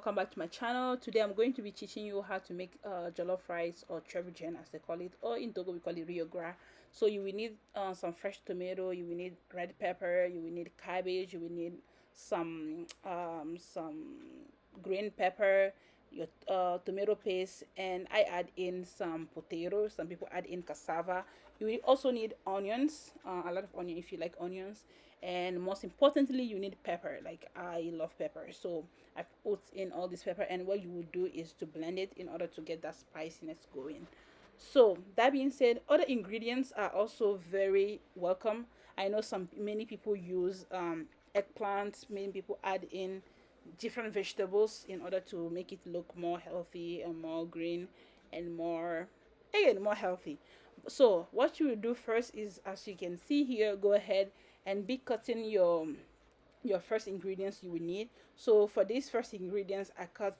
welcome back to my channel. Today I'm going to be teaching you how to make jollof rice, or Tiebou Diene as they call it, or in Togo we call it Gras. So you will need some fresh tomato, you will need red pepper, you will need cabbage, you will need some green pepper, your tomato paste, and I add in some potatoes. Some people add in cassava. You will also need onions, a lot of onion if you like onions, and most importantly you need pepper. Like, I love pepper, so I put in all this pepper, and what you would do is to blend it in order to get that spiciness going. So that being said, other ingredients are also very welcome. I know many people use eggplants. Many people add in different vegetables in order to make it look more healthy and more green and more healthy. So what you will do first is, as you can see here, go ahead and be cutting your first ingredients you will need. So for these first ingredients, I cut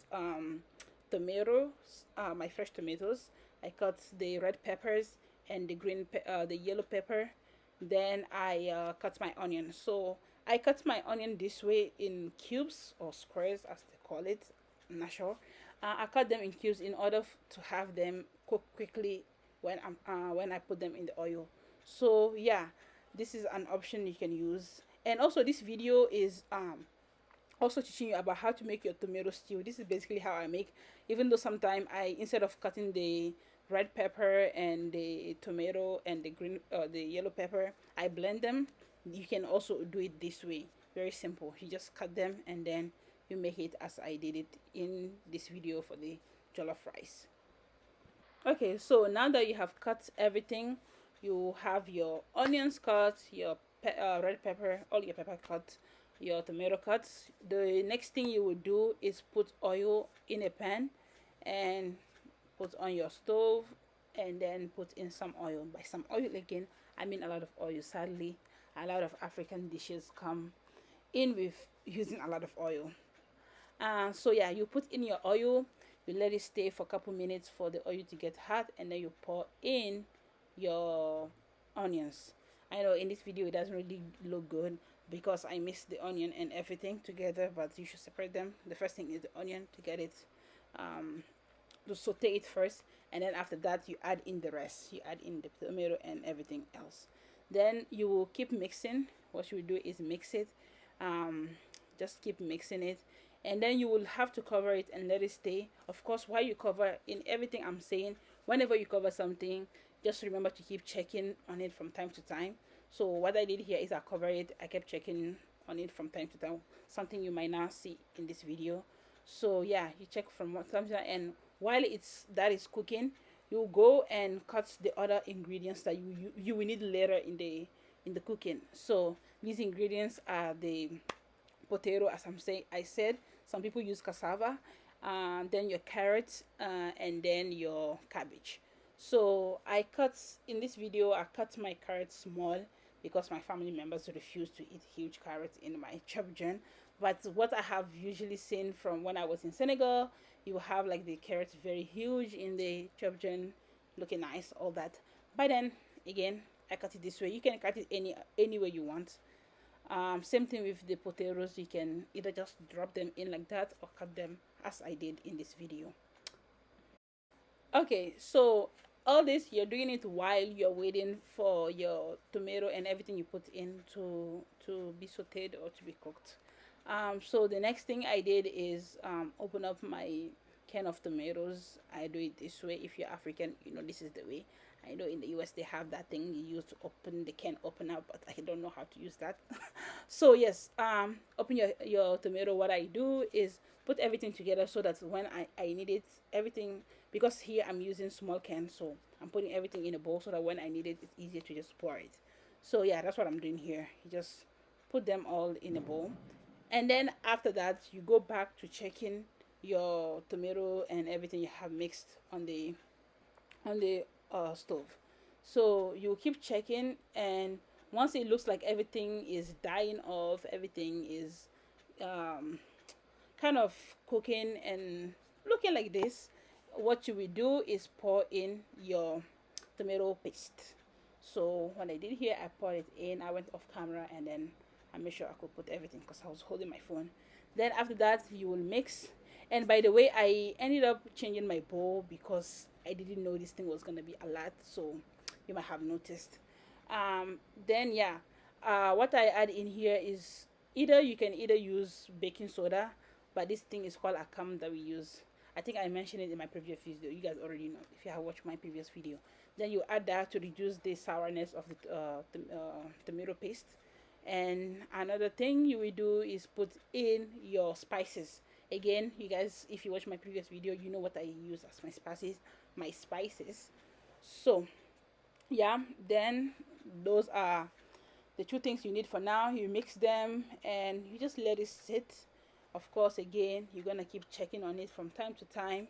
tomatoes, my fresh tomatoes. I cut the red peppers and the yellow pepper. Then I cut my onion. So I cut my onion this way, in cubes or squares as they call it. I'm not sure. I cut them in cubes in order to have them cook quickly when I put them in the oil. So yeah, this is an option you can use. And also, this video is also teaching you about how to make your tomato stew. This is basically how I make, even though sometimes I, instead of cutting the red pepper and the tomato and the yellow pepper, I blend them. You can also do it this way. Very simple. You just cut them and then you make it as I did it in this video for the jollof rice. Okay, so now that you have cut everything, you have your onions cut, your red pepper, all your pepper cut, your tomato cuts. The next thing you will do is put oil in a pan and put on your stove, and then put in some oil. By some oil again, I mean a lot of oil. Sadly, a lot of African dishes come in with using a lot of oil. So yeah, you put in your oil, you let it stay for a couple minutes for the oil to get hot, and then you pour in your onions. I know in this video it doesn't really look good because I mixed the onion and everything together, but you should separate them. The first thing is the onion, to get it to saute it first, and then after that you add in the rest. You add in the tomato and everything else. Then you will keep mixing. What you will do is mix it, just keep mixing it, and then you will have to cover it and let it stay. Of course, while you cover, in everything I'm saying, whenever you cover something, just remember to keep checking on it from time to time. So what I did here is I covered it. I kept checking on it from time to time, something you might not see in this video. So yeah, you check from time to time, and while that is cooking, you go and cut the other ingredients that you will need later in the cooking. So these ingredients are the potato, as I said. Some people use cassava, then your carrots, and then your cabbage. So in this video I cut my carrots small because my family members refuse to eat huge carrots in my Tiebou Diene. But what I have usually seen from when I was in Senegal, you have like the carrots very huge in the Tiebou Diene, looking nice, all that. By then, again, I cut it this way. You can cut it any way you want. Same thing with the potatoes. You can either just drop them in like that or cut them as I did in this video. Okay, so all this you're doing it while you're waiting for your tomato and everything you put in to be sauteed or to be cooked. So the next thing I did is open up my can of tomatoes. I do it this way. If you're African, you know this is the way. I know in the US they have that thing you use to open the can open up, but I don't know how to use that. So yes, open your tomato. What I do is put everything together so that when I need it, everything, because here I'm using small cans, so I'm putting everything in a bowl so that when I need it, it's easier to just pour it. So yeah, that's what I'm doing here. You just put them all in a bowl, and then after that you go back to checking your tomato and everything you have mixed on the stove. So you keep checking, and once it looks like everything is dying off, everything is kind of cooking and looking like this, what you will do is pour in your tomato paste. So what I did here, I poured it in. I went off camera and then I made sure I could put everything because I was holding my phone. Then after that you will mix, And by the way, I ended up changing my bowl because I didn't know this thing was gonna be a lot, so you might have noticed. Then yeah, what I add in here is either you can either use baking soda, but this thing is called akam that we use. I think I mentioned it in my previous video. You guys already know if you have watched my previous video. Then you add that to reduce the sourness of the tomato paste. And another thing you will do is put in your spices. Again, you guys, if you watch my previous video, you know what I use as my spices. My spices. So yeah, then those are the two things you need for now. You mix them and you just let it sit. Of course, again, you're gonna keep checking on it from time to time.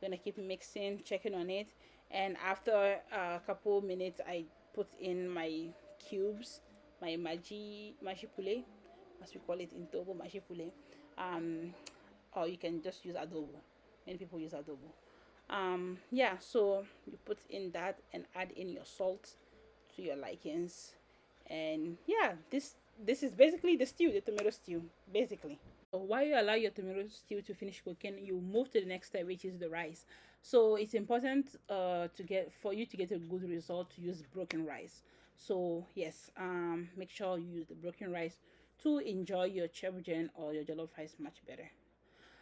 You're gonna keep mixing, checking on it, and after a couple minutes I put in my cubes, my maji poulet, as we call it in Togo, maji poulet. um or you can just use adobo. Many people use adobo. Yeah, so you put in that and add in your salt to your likings. And yeah, this is basically the stew, the tomato stew, basically. So while you allow your tomato stew to finish cooking, you move to the next step, which is the rice. So it's important for you to get a good result to use broken rice. So yes, make sure you use the broken rice to enjoy your chebgen or your jollof rice much better.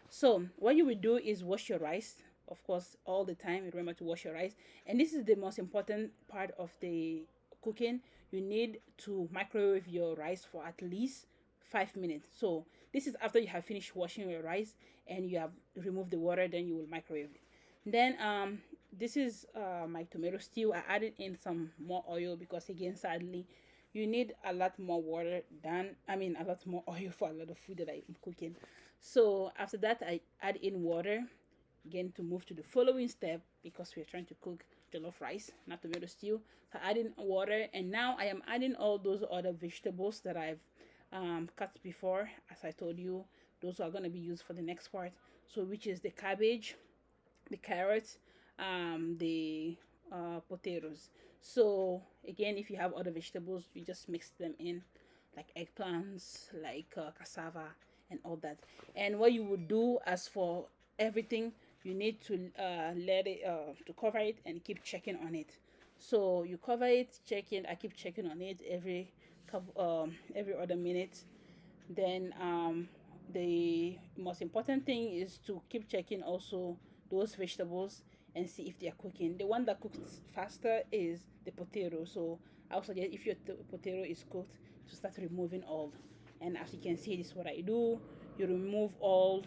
So what you will do is wash your rice, of course, all the time. Remember to wash your rice. And this is the most important part of the cooking. You need to microwave your rice for at least 5 minutes. So this is after you have finished washing your rice and you have removed the water, then you will microwave it. Then this is my tomato stew. I added in some more oil because again, sadly, you need a lot more water than, I mean, a lot more oil for a lot of food that I'm cooking. So after that, I add in water again to move to the following step because we're trying to cook jollof rice, not tomato stew. So I add in water, and now I am adding all those other vegetables that I've cut before. As I told you, those are going to be used for the next part. So which is the cabbage, the carrots, the potatoes. So again, if you have other vegetables, you just mix them in, like eggplants, like cassava, and all that. And what you would do, as for everything, you need to let it to cover it and keep checking on it. So you cover it, checking. I keep checking on it every other minute. Then the most important thing is to keep checking also those vegetables and see if they are cooking. The one that cooks faster is the potato. So I would suggest if your potato is cooked to start removing all. And as you can see, this is what I do. You remove all.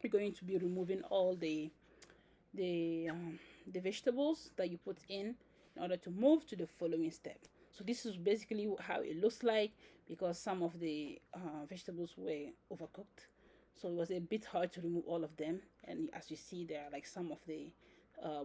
You're going to be removing all the the vegetables that you put in order to move to the following step. So this is basically how it looks like, because some of the vegetables were overcooked, so it was a bit hard to remove all of them. And as you see, there are like some of the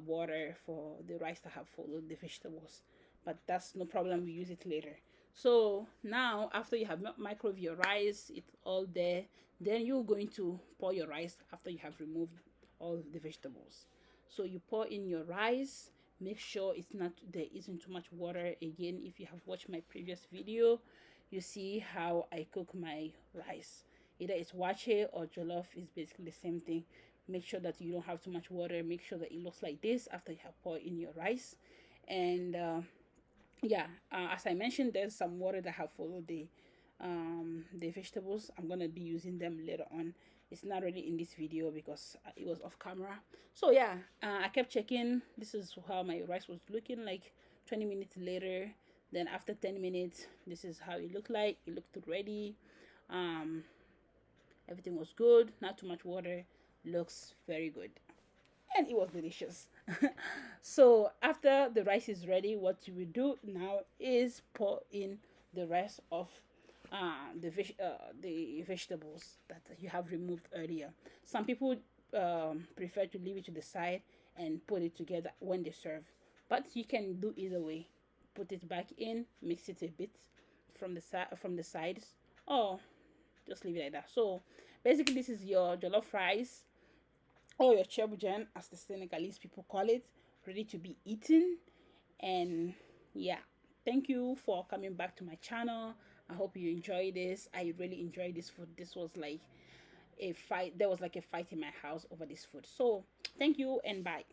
water for the rice that have followed the vegetables, but that's no problem, we use it later. So now after you have microwave your rice, it's all there, then you're going to pour your rice after you have removed all the vegetables. So you pour in your rice, make sure it's not, there isn't too much water. Again, if you have watched my previous video, you see how I cook my rice. Either it's wache or jollof, is basically the same thing. Make sure that you don't have too much water. Make sure that it looks like this after you have poured in your rice. And yeah, as I mentioned, there's some water that have followed the vegetables. I'm gonna be using them later on. It's not really in this video because it was off camera. So yeah, I kept checking. This is how my rice was looking like 20 minutes later. Then after 10 minutes, this is how it looked like. It looked ready. um Everything was good, not too much water. Looks very good, and it was delicious. So after the rice is ready, what you will do now is pour in the rest of the vegetables that you have removed earlier. Some people prefer to leave it to the side and put it together when they serve, but you can do either way. Put it back in, mix it a bit from the sides, or just leave it like that. So basically, this is your jollof rice, or your cheboujan, as the Senegalese people call it, ready to be eaten. And yeah, thank you for coming back to my channel. I hope you enjoy this. I really enjoyed this food. This was like a fight. There was like a fight in my house over this food. So thank you and bye.